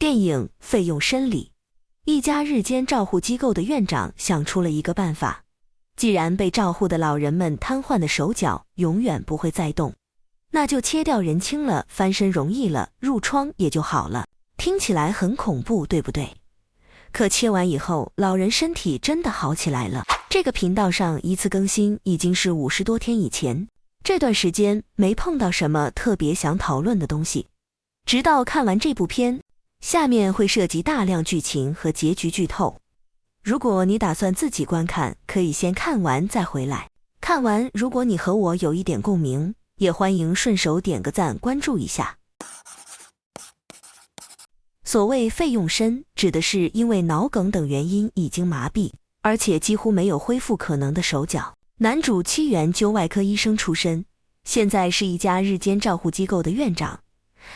電影費用深裡，一家日間照護機構的院長想出了一個辦法，既然被照護的老人們癱瘓的手腳永遠不會再動，那就切掉人輕了，翻身容易了，褥瘡也就好了。聽起來很恐怖，對不對？可切完以後，老人身體真的好起來了。這個頻道上一次更新已經是50多天以前，這段時間沒碰到什麼特別想討論的東西，直到看完這部片，下面會涉及大量劇情和結局劇透。如果你打算自己觀看，可以先看完再回來。看完，如果你和我有一點共鳴，也歡迎順手點個讚，關注一下。所謂費用深，指的是因為腦梗等原因已經麻痹，而且幾乎沒有恢復可能的手腳。男主七原究外科醫生出身，現在是一家日間照護機構的院長。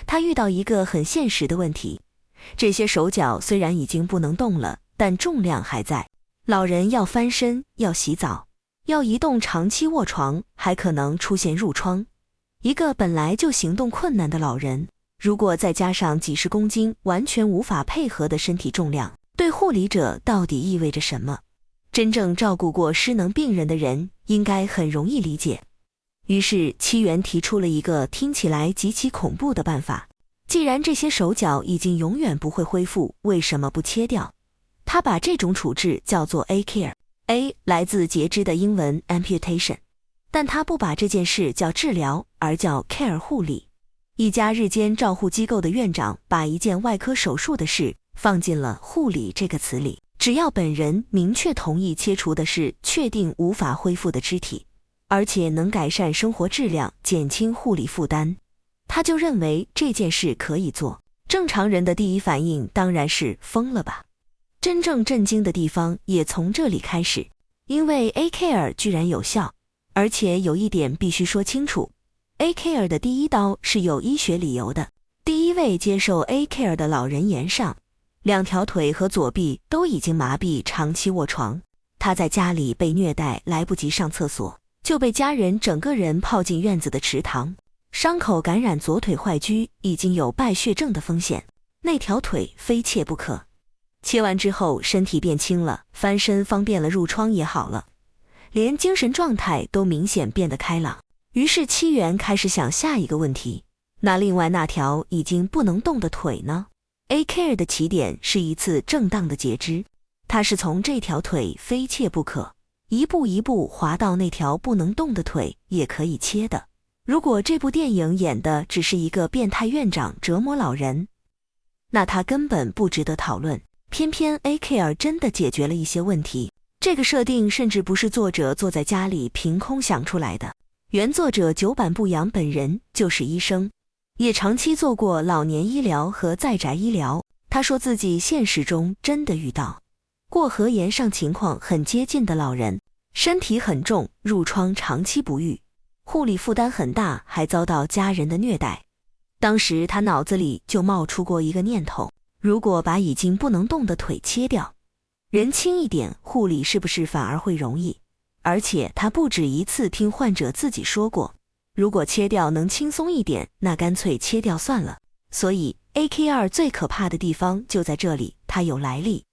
他遇到一個很現實的問題，這些手腳雖然已經不能動了，但重量還在。老人要翻身，要洗澡，要移動，長期臥床，還可能出現褥瘡。一個本來就行動困難的老人，如果再加上幾十公斤完全無法配合的身體重量，對護理者到底意味着什麼？真正照顧過失能病人的人應該很容易理解。於是七原提出了一個聽起來極其恐怖的辦法，既然這些手腳已經永遠不會恢復，為什麼不切掉？他把這種處置叫做 A-care，A 來自截肢的英文 amputation， 但他不把這件事叫治療，而叫 care 護理。一家日間照護機構的院長把一件外科手術的事放進了護理這個詞裡，只要本人明確同意切除的是確定無法恢復的肢體，而且能改善生活質量，減輕護理負擔，他就認為這件事可以做。正常人的第一反應當然是瘋了吧。真正震驚的地方也從這裡開始，因為 A-care 居然有效，而且有一點必須說清楚。A-care 的第一刀是有醫學理由的。第一位接受 A-care 的老人嚴尚，2條腿和左臂都已經麻痹，長期臥床。他在家裡被虐待，來不及上廁所，就被家人整個人泡進院子的池塘，傷口感染，左腿壞疽，已經有敗血症的風險。那條腿非切不可。切完之後，身體變輕了，翻身方便了，褥瘡也好了，連精神狀態都明顯變得開朗。於是七原開始想下一個問題，那另外那條已經不能動的腿呢？ A-care 的起點是一次正當的截肢，他是從這條腿非切不可，一步一步滑到那條不能動的腿也可以切的。如果這部電影演的只是一個變態院長折磨老人，那他根本不值得討論。偏偏 A-care 真的解決了一些問題，這個設定甚至不是作者坐在家裡憑空想出來的。原作者久坂不洋本人就是醫生，也長期做過老年醫療和在宅醫療。他說自己現實中真的遇到過和嚴尚情況很接近的老人，身體很重，褥瘡長期不癒，護理負擔很大，還遭到家人的虐待。當時他腦子裡就冒出過一個念頭，如果把已經不能動的腿切掉，人輕一點，護理是不是反而會容易？而且他不止一次聽患者自己說過，如果切掉能輕鬆一點，那乾脆切掉算了。所以 A-care 最可怕的地方就在這裡，它有來歷，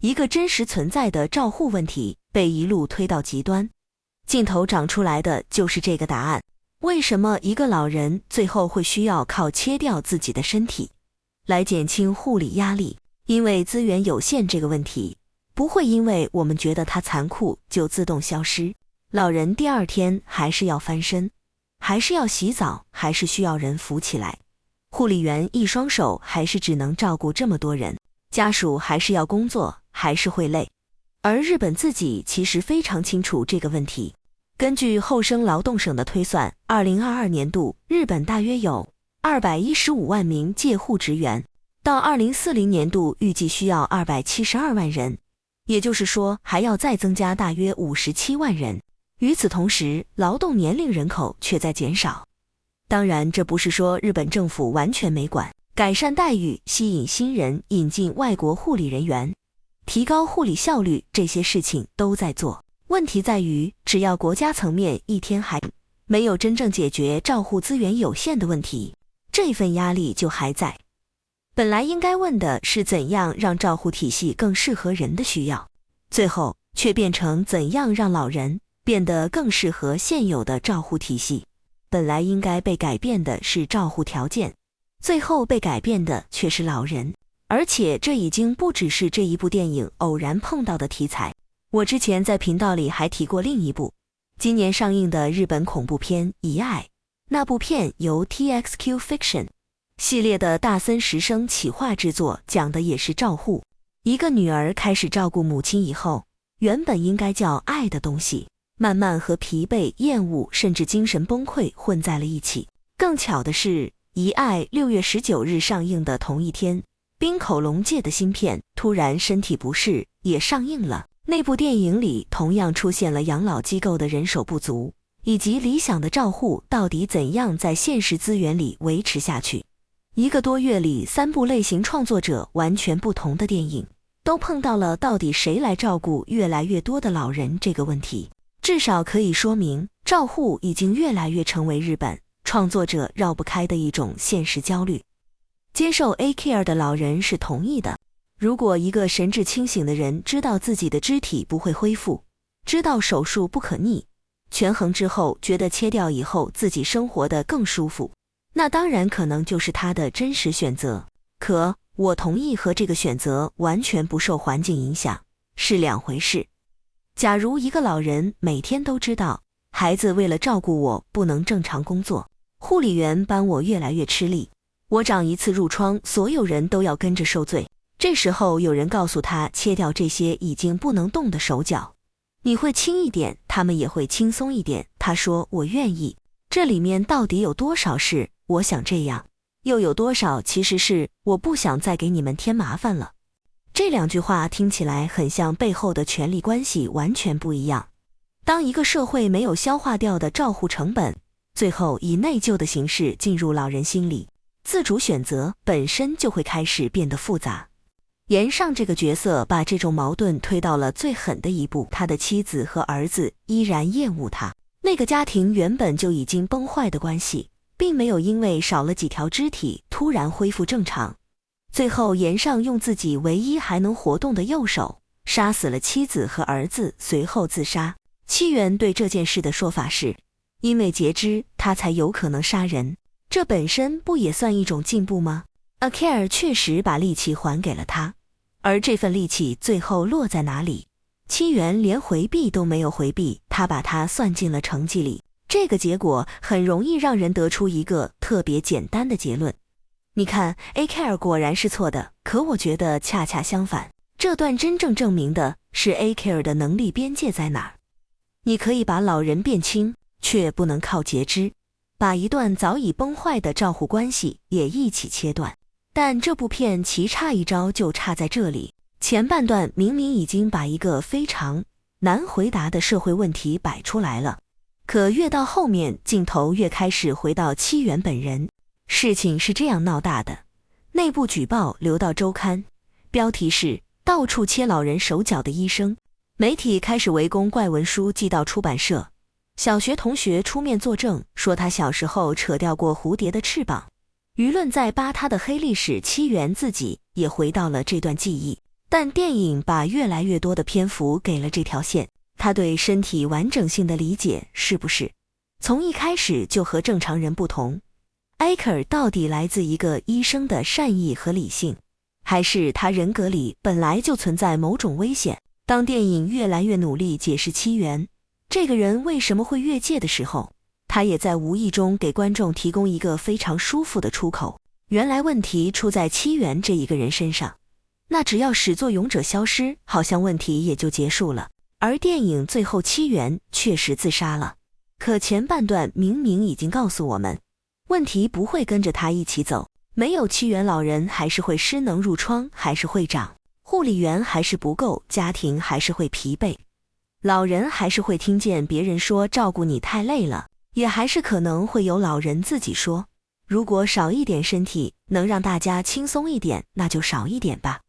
一個真實存在的照護問題被一路推到極端，鏡頭長出來的就是這個答案。為什麼一個老人最後會需要靠切掉自己的身體來減輕護理壓力？因為資源有限這個問題不會因為我們覺得它殘酷就自動消失。老人第二天還是要翻身，還是要洗澡，還是需要人扶起來。護理員一雙手還是只能照顧這麼多人，家屬還是要工作，還是會累。而日本自己其實非常清楚這個問題。根據厚生勞動省的推算，2022年度日本大約有215萬名介護職員，到2040年度預計需要272萬人。也就是說，還要再增加大約57萬人。與此同時，勞動年齡人口卻在減少。當然，這不是說日本政府完全沒管，改善待遇、吸引新人、引進外國護理人員、提高護理效率，這些事情都在做。問題在於，只要國家層面一天還沒有真正解決照護資源有限的問題，這份壓力就還在。本來應該問的是怎樣讓照護體系更適合人的需要，最後卻變成怎樣讓老人變得更適合現有的照護體系。本來應該被改變的是照護條件，最後被改變的卻是老人。而且這已經不只是這一部電影偶然碰到的題材，我之前在頻道裡還提過另一部今年上映的日本恐怖片《遺愛》，那部片由 TXQ Fiction 系列的大森实生企劃制作，講的也是照護。一個女兒開始照顧母親以後，原本應該叫愛的東西，慢慢和疲憊、厭惡甚至精神崩潰混在了一起。更巧的是，遺愛6月19日上映的同一天，滨口龍介的新片突然身體不適也上映了。那部電影裡同樣出現了養老機構的人手不足，以及理想的照護到底怎樣在現實資源裡維持下去。1個多月裡，3部類型創作者完全不同的電影，都碰到了到底誰來照顧越來越多的老人這個問題。至少可以說明，照護已經越來越成為日本創作者繞不開的一種現實焦慮。接受 A-Care 的老人是同意的。如果一個神志清醒的人知道自己的肢體不會恢復，知道手術不可逆，權衡之後覺得切掉以後自己生活得更舒服，那當然可能就是他的真實選擇。可我同意和這個選擇完全不受環境影響是兩回事。假如一個老人每天都知道孩子為了照顧我不能正常工作，護理員幫我越來越吃力，我長一次褥瘡所有人都要跟着受罪，這時候有人告訴他切掉這些已經不能動的手腳，你會輕一點，他們也會輕鬆一點。他說我願意，這裡面到底有多少是我想這樣，又有多少其實是我不想再給你們添麻煩了。這兩句話聽起來很像，背後的權力關係完全不一樣。當一個社會沒有消化掉的照護成本，最後以內疚的形式進入老人心裡，自主選擇本身就會開始變得複雜。岩上這個角色把這種矛盾推到了最狠的一步，他的妻子和兒子依然厭惡他。那個家庭原本就已經崩壞的關係，並沒有因為少了幾條肢體突然恢復正常。最後岩上用自己唯一還能活動的右手殺死了妻子和兒子，隨後自殺。七原對這件事的說法是，因為截肢他才有可能殺人，這本身不也算一種進步嗎？ A-Care 確實把力氣還給了他，而這份力氣最後落在哪裡？七原連回避都沒有回避，他把它算進了成績裡。這個結果很容易讓人得出一個特別簡單的結論。你看 A-Care 果然是錯的，可我覺得恰恰相反，這段真正證明的是 A-Care 的能力邊界在哪兒。你可以把老人變輕，卻不能靠截肢，把一段早已崩壞的照護關係也一起切斷。但這部片棋差一招就差在這裡，前半段明明已經把一個非常難回答的社會問題擺出來了，可越到後面鏡頭越開始回到七原本人。事情是這樣鬧大的，內部舉報流到週刊，標題是到處切老人手腳的醫生，媒體開始圍攻，怪文書寄到出版社，小學同學出面作證說他小時候扯掉過蝴蝶的翅膀，輿論在扒他的黑歷史，七原自己也回到了這段記憶，但電影把越來越多的篇幅給了這條線，他對身體完整性的理解是不是從一開始就和正常人不同？A-Care 到底來自一個醫生的善意和理性，還是他人格裡本來就存在某種危險？當電影越來越努力解釋七原這個人為什麼會越界的時候，他也在無意中給觀眾提供一個非常舒服的出口。原來問題出在七原這一個人身上，那只要始作俑者消失，好像問題也就結束了。而電影最後七原確實自殺了，可前半段明明已經告訴我們，問題不會跟着他一起走，沒有七原老人還是會失能，褥瘡還是會長，護理員還是不夠，家庭還是會疲憊，老人還是會聽見別人說照顧你太累了，也還是可能會有老人自己說，如果少一點身體能讓大家輕鬆一點，那就少一點吧。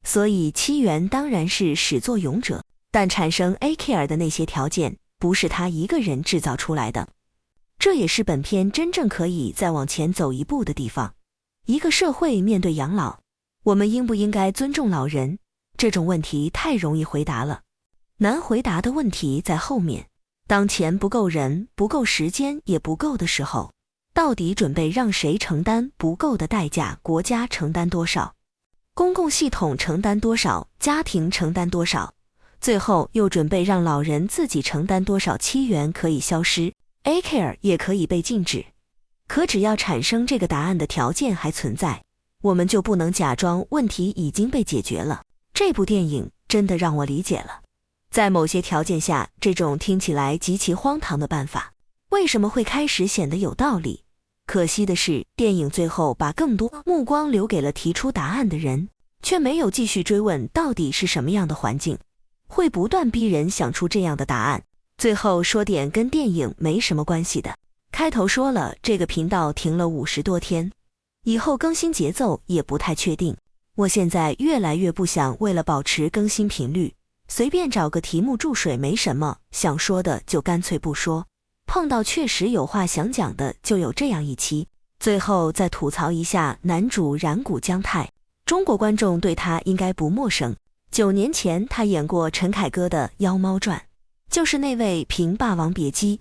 所以七原當然是始作俑者，但產生 A-Care 的那些條件不是他一個人制造出來的。這也是本片真正可以再往前走一步的地方，一個社會面對養老，我們應不應該尊重老人？這種問題太容易回答了，難回答的問題在後面。當錢不夠人，不夠時間，也不夠的時候，到底準備讓誰承擔不夠的代價？國家承擔多少？公共系統承擔多少？家庭承擔多少？最後又準備讓老人自己承擔多少？7元可以消失 ，A-Care 也可以被禁止。可只要產生這個答案的條件還存在，我們就不能假裝問題已經被解決了。這部電影真的讓我理解了，在某些條件下，這種聽起來極其荒唐的辦法，為什麼會開始顯得有道理？可惜的是，電影最後把更多目光留給了提出答案的人，卻沒有繼續追問到底是什麼樣的環境，會不斷逼人想出這樣的答案。最後說點跟電影沒什麼關係的。開頭說了，這個頻道停了50多天，以後更新節奏也不太確定。我現在越來越不想為了保持更新頻率，隨便找個題目注水沒什麼，想說的就乾脆不說，碰到確實有話想講的就有這樣一期。最後再吐槽一下男主染谷將太，中國觀眾對他應該不陌生，9年前他演過陳凱歌的《妖貓傳》，就是那位憑《霸王別姬》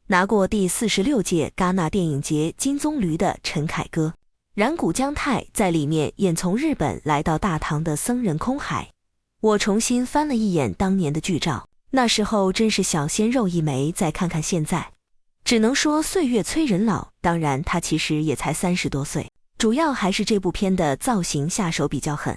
拿過第46屆戛納電影節金棕櫚的陳凱歌。染谷將太在裡面演從日本來到大唐的僧人空海。我重新翻了一眼當年的劇照，那時候真是小鮮肉一枚，再看看現在，只能說歲月催人老。當然他其實也才30多歲，主要還是這部片的造型下手比較狠。